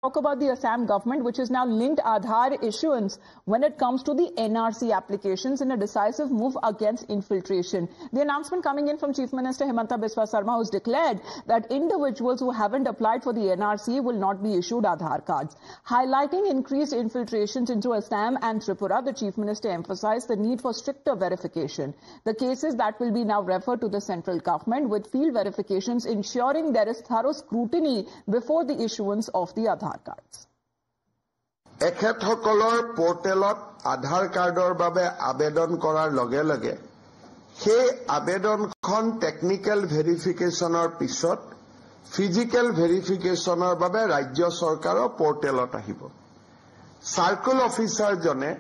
talk about the Assam government, which has now linked Aadhaar issuance when it comes to the NRC applications in a decisive move against infiltration. The announcement coming in from Chief Minister Himanta Biswa Sarma, who's declared that individuals who haven't applied for the NRC will not be issued Aadhaar cards. Highlighting increased infiltrations into Assam and Tripura, the Chief Minister emphasized the need for stricter verification. The cases that will be now referred to the central government, with field verifications ensuring there is thorough scrutiny before the issuance of the Aadhaar cards. Ekhethokolor portalot Aadhaar cardor babe abedon korar loge loge he abedon khon technical verificationor pisot physical verificationor babe rajya sarkaror portalot ahibo. Circle officer jone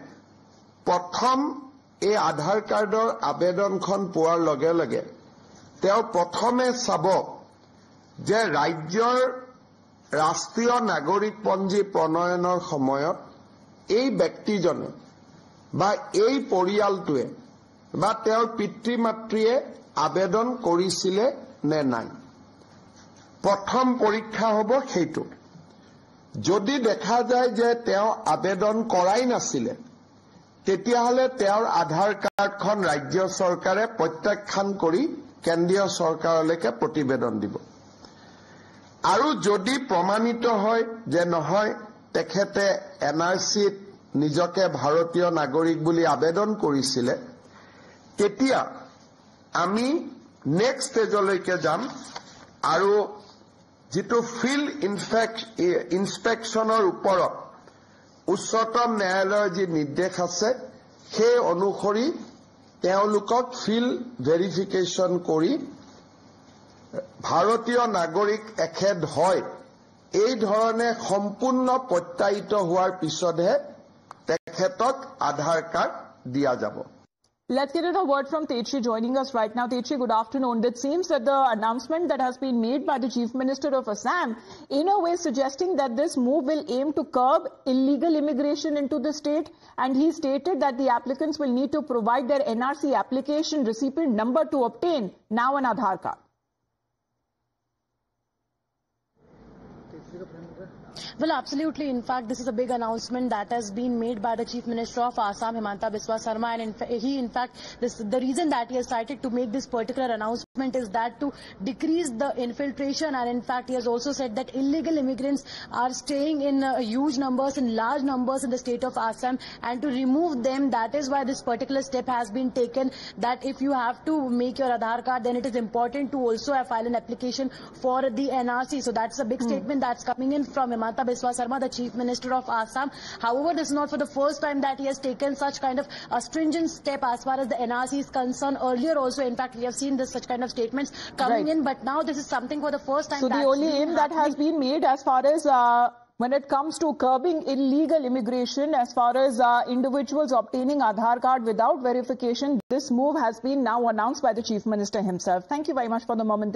prothom এই আধাৰ কাৰ্ডৰ আবেদনখন পোৱাৰ লগে লগে তেওঁ প্ৰথমে চাব যে ৰাজ্যৰ ৰাষ্ট্ৰীয় নাগৰিকপঞ্জী প্ৰণয়নৰ সময়ত এই ব্যক্তিজনে বা এই পৰিয়ালটোৱে বা তেওঁৰ পিতৃ মাতৃয়ে আবেদন কৰিছিলে নে নাই প্ৰথম পৰীক্ষা হ'ব সেইটো যদি দেখা যায় যে তেওঁ আবেদন কৰাই নাছিলে তেতিয়াহলে তেওঁৰ আধাৰ কাৰ্ডখন ৰাজ্য চৰকাৰে প্ৰত্যাখ্যান কৰি কেন্দ্ৰীয় চৰকাৰলৈকে প্ৰতিবেদন দিব আৰু যদি প্ৰমাণিত হয় যে নহয় তেখেতে এনআৰসিত নিজকে ভাৰতীয় নাগৰিক বুলি আবেদন কৰিছিলে তেতিয়া আমি নেক্সট ষ্টেজলৈকে যাম আৰু যেটো ফিল্ড ইনস্পেকচনৰ ওপৰত উচ্চতম ন্যায়ালয়ৰ যি নিৰ্দেশ আছে সেই অনুসৰি তেওঁলোকক ফিল্ড ভেৰিফিকেশন কৰি ভাৰতীয় নাগৰিক এখেত হয় এই ধৰণে সম্পূৰ্ণ প্ৰত্যায়িত হোৱাৰ পিছতহে তেখেতক আধাৰ কাৰ্ড দিয়া যাব. Let's get a word from Techi joining us right now. Techi, good afternoon. It seems that the announcement that has been made by the Chief Minister of Assam, in a way suggesting that this move will aim to curb illegal immigration into the state, and he stated that the applicants will need to provide their NRC application recipient number to obtain now an Aadhaar card. Well, absolutely. In fact, this is a big announcement that has been made by the Chief Minister of Assam, Himanta Biswa Sarma, and the reason that he has cited to make this particular announcement is that to decrease the infiltration, and in fact, he has also said that illegal immigrants are staying in huge numbers, in large numbers in the state of Assam, and to remove them, that is why this particular step has been taken, that if you have to make your Aadhaar card, then it is important to also file an application for the NRC. So that's a big statement that's coming in from Himanta Biswa Sarma, the Chief Minister of Assam. However, this is not for the first time that he has taken such kind of a stringent step as far as the NRC is concerned. Earlier also, in fact, we have seen such kind of statements coming in, but now this is something for the first time. So the only aim that has been made as far as when it comes to curbing illegal immigration, as far as individuals obtaining Aadhaar card without verification, this move has been now announced by the Chief Minister himself. Thank you very much for the moment.